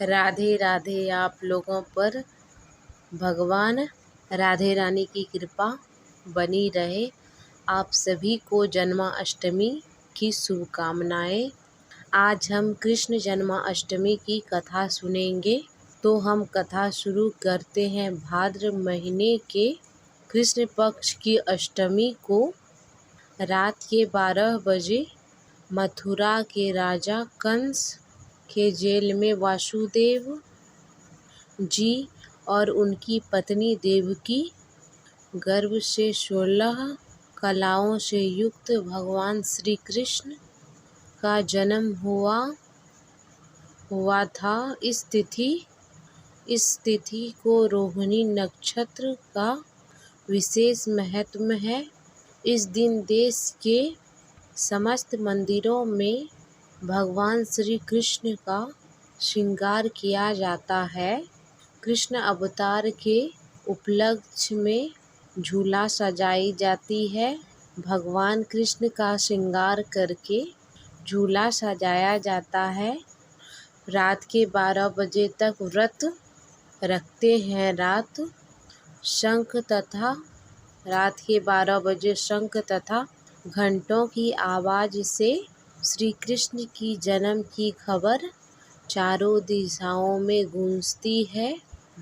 राधे राधे। आप लोगों पर भगवान राधे रानी की कृपा बनी रहे। आप सभी को जन्माष्टमी की शुभकामनाएं। आज हम कृष्ण जन्माष्टमी की कथा सुनेंगे। तो हम कथा शुरू करते हैं। भाद्र महीने के कृष्ण पक्ष की अष्टमी को रात के 12 बजे मथुरा के राजा कंस के जेल में वासुदेव जी और उनकी पत्नी देवकी गर्भ से 16 कलाओं से युक्त भगवान श्री कृष्ण का जन्म हुआ था। इस तिथि को रोहिणी नक्षत्र का विशेष महत्व है। इस दिन देश के समस्त मंदिरों में भगवान श्री कृष्ण का श्रृंगार किया जाता है। कृष्ण अवतार के उपलक्ष्य में झूला सजाई जाती है। भगवान कृष्ण का श्रृंगार करके झूला सजाया जाता है। रात के 12 बजे तक व्रत रखते हैं। रात के 12 बजे शंख तथा घंटों की आवाज़ से श्री कृष्ण की जन्म की खबर चारों दिशाओं में गूंजती है।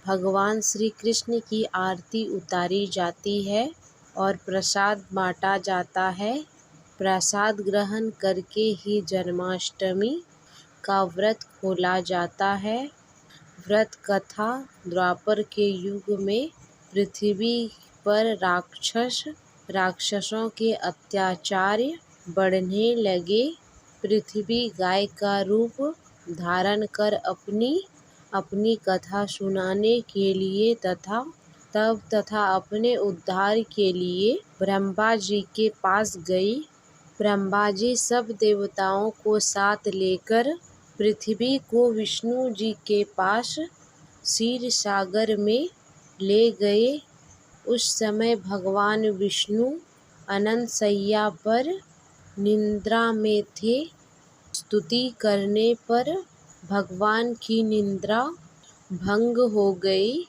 भगवान श्री कृष्ण की आरती उतारी जाती है और प्रसाद बांटा जाता है। प्रसाद ग्रहण करके ही जन्माष्टमी का व्रत खोला जाता है। व्रत कथा। द्वापर के युग में पृथ्वी पर राक्षसों के अत्याचार बढ़ने लगे। पृथ्वी गाय का रूप धारण कर अपनी कथा सुनाने के लिए तथा अपने उद्धार के लिए ब्रह्मा जी के पास गई। ब्रह्मा जी सब देवताओं को साथ लेकर पृथ्वी को विष्णु जी के पास क्षीर सागर में ले गए। उस समय भगवान विष्णु अनंत शैया पर निद्रा में थे। स्तुति करने पर भगवान की निद्रा भंग हो गई।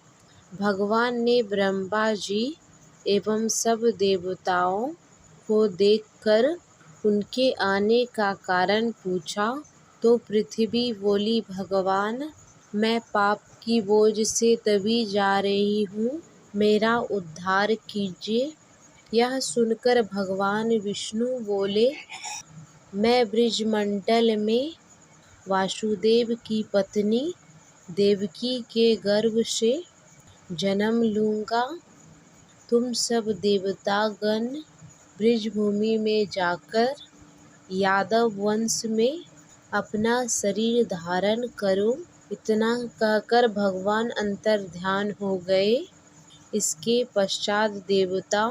भगवान ने ब्रह्मा जी एवं सब देवताओं को देखकर उनके आने का कारण पूछा। तो पृथ्वी बोली, भगवान, मैं पाप की बोझ से तभी जा रही हूँ, मेरा उद्धार कीजिए। यह सुनकर भगवान विष्णु बोले, मैं ब्रजमंडल में वासुदेव की पत्नी देवकी के गर्भ से जन्म लूँगा। तुम सब देवतागण ब्रजभूमि में जाकर यादव वंश में अपना शरीर धारण करो। इतना कहकर भगवान अंतर्ध्यान हो गए। इसके पश्चात देवता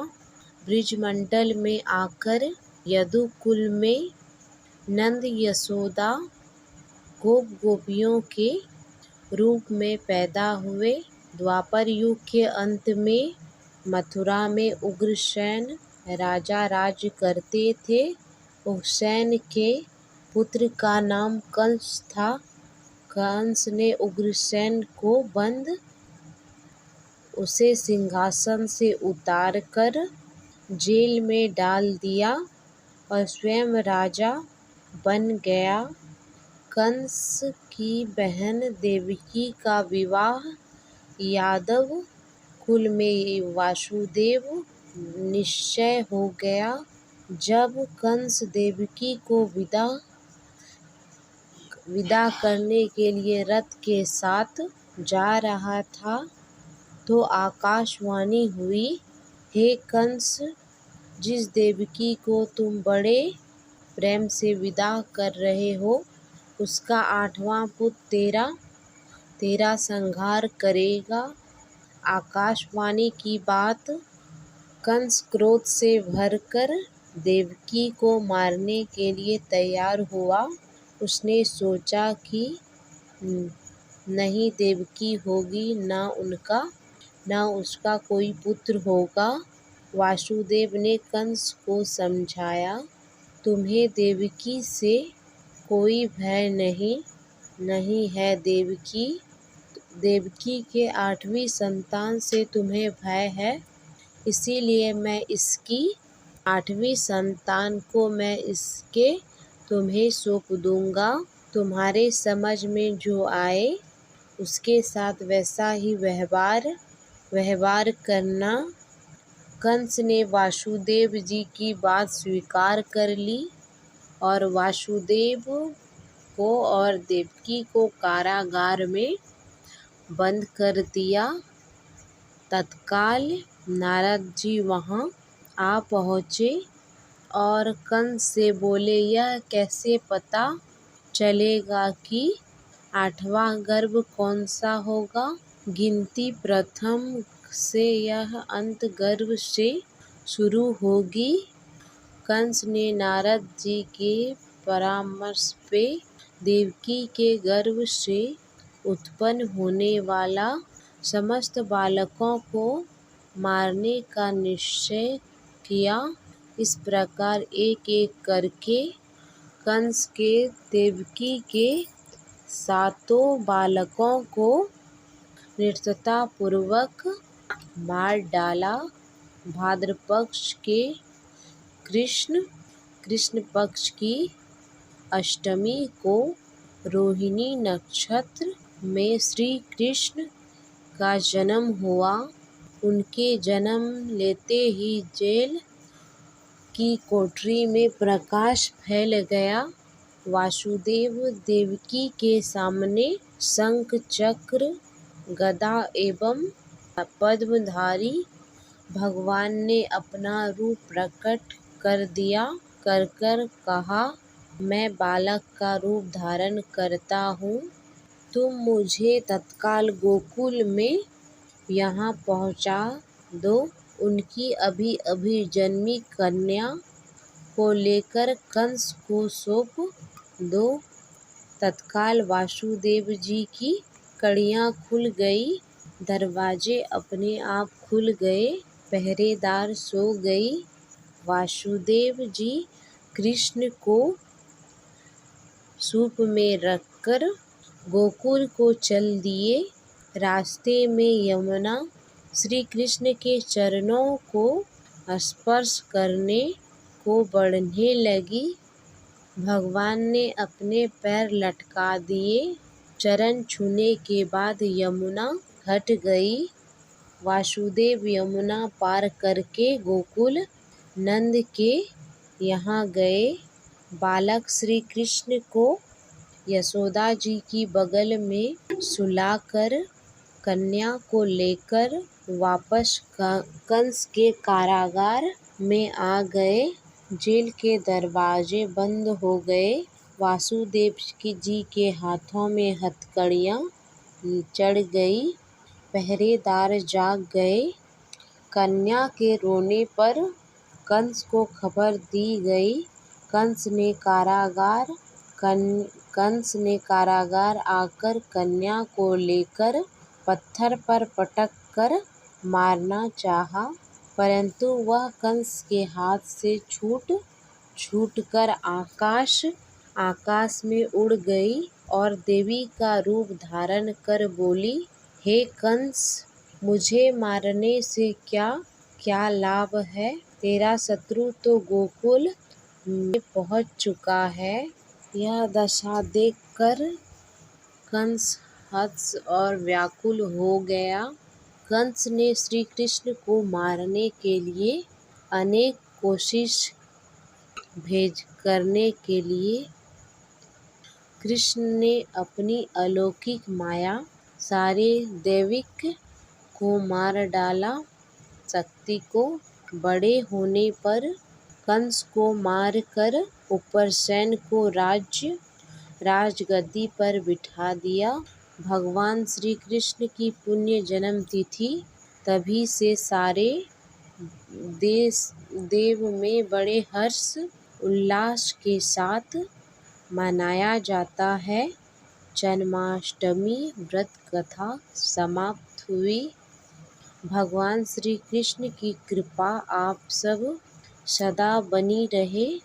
ब्रजमंडल में आकर यदुकुल में नंद यशोदा गोपियों के रूप में पैदा हुए। द्वापर युग के अंत में मथुरा में उग्रसेन राजा राज्य करते थे। उग्रसेन के पुत्र का नाम कंस था। कंस ने उग्रसेन को उसे सिंहासन से उतारकर जेल में डाल दिया और स्वयं राजा बन गया। कंस की बहन देवकी का विवाह यादव कुल में वासुदेव निश्चय हो गया। जब कंस देवकी को विदा करने के लिए रथ के साथ जा रहा था तो आकाशवाणी हुई, हे कंस, जिस देवकी को तुम बड़े प्रेम से विदा कर रहे हो उसका 8वां पुत्र तेरा संहार करेगा। आकाशवाणी की बात कंस क्रोध से भरकर देवकी को मारने के लिए तैयार हुआ। उसने सोचा कि नहीं देवकी होगी, न उसका कोई पुत्र होगा। वासुदेव ने कंस को समझाया, तुम्हें देवकी से कोई भय नहीं, नहीं है देवकी। देवकी के 8वीं संतान से तुम्हें भय है, इसीलिए मैं इसकी 8वीं संतान को मैं इसके तुम्हें सौंप दूंगा। तुम्हारे समझ में जो आए उसके साथ वैसा ही व्यवहार करना। कंस ने वासुदेव जी की बात स्वीकार कर ली और वासुदेव को और देवकी को कारागार में बंद कर दिया। तत्काल नारद जी वहाँ आ पहुँचे और कंस से बोले, यह कैसे पता चलेगा कि 8वां गर्भ कौन सा होगा? गिनती प्रथम से यह अंत गर्भ से शुरू होगी। कंस ने नारद जी के परामर्श पे देवकी के गर्भ से उत्पन्न होने वाला समस्त बालकों को मारने का निश्चय किया। इस प्रकार एक एक करके कंस के देवकी के 7 बालकों को निर्दयतापूर्वक मार डाला। भाद्रपक्ष के कृष्ण पक्ष की अष्टमी को रोहिणी नक्षत्र में श्री कृष्ण का जन्म हुआ। उनके जन्म लेते ही जेल की कोठरी में प्रकाश फैल गया। वासुदेव देवकी के सामने शंख चक्र गदा एवं पद्मधारी भगवान ने अपना रूप प्रकट कर दिया। कर कहा, मैं बालक का रूप धारण करता हूँ, तुम मुझे तत्काल गोकुल में यहाँ पहुँचा दो। उनकी अभी अभी जन्मी कन्या को लेकर कंस को सौंप दो। तत्काल वासुदेव जी की कड़ियाँ खुल गई, दरवाजे अपने आप खुल गए, पहरेदार सो गई। वासुदेव जी कृष्ण को सूप में रखकर गोकुल को चल दिए। रास्ते में यमुना श्री कृष्ण के चरणों को स्पर्श करने को बढ़ने लगी। भगवान ने अपने पैर लटका दिए। चरण छूने के बाद यमुना हट गई। वासुदेव यमुना पार करके गोकुल नंद के यहाँ गए। बालक श्री कृष्ण को यशोदा जी की बगल में सुलाकर कन्या को लेकर वापस कंस के कारागार में आ गए। जेल के दरवाजे बंद हो गए। वासुदेव जी के हाथों में हथकड़ियाँ चढ़ गई, पहरेदार जाग गए। कन्या के रोने पर कंस को खबर दी गई। कंस ने कारागार आकर कन्या को लेकर पत्थर पर पटक कर मारना चाहा, परंतु वह कंस के हाथ से छूटकर आकाश में उड़ गई और देवी का रूप धारण कर बोली, हे कंस, मुझे मारने से क्या लाभ है? तेरा शत्रु तो गोकुल में पहुँच चुका है। यह दशा देखकर कंस हताश और व्याकुल हो गया। कंस ने श्री कृष्ण को मारने के लिए अनेक कोशिश करने के लिए कृष्ण ने अपनी अलौकिक माया सारे दैविक को मार डाला। शक्ति को बड़े होने पर कंस को मारकर उग्रसेन को राजगद्दी पर बिठा दिया। भगवान श्री कृष्ण की पुण्य जन्म तिथि तभी से सारे देव में बड़े हर्ष उल्लास के साथ मनाया जाता है। जन्माष्टमी व्रत कथा समाप्त हुई। भगवान श्री कृष्ण की कृपा आप सब सदा बनी रहे।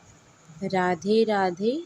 राधे राधे।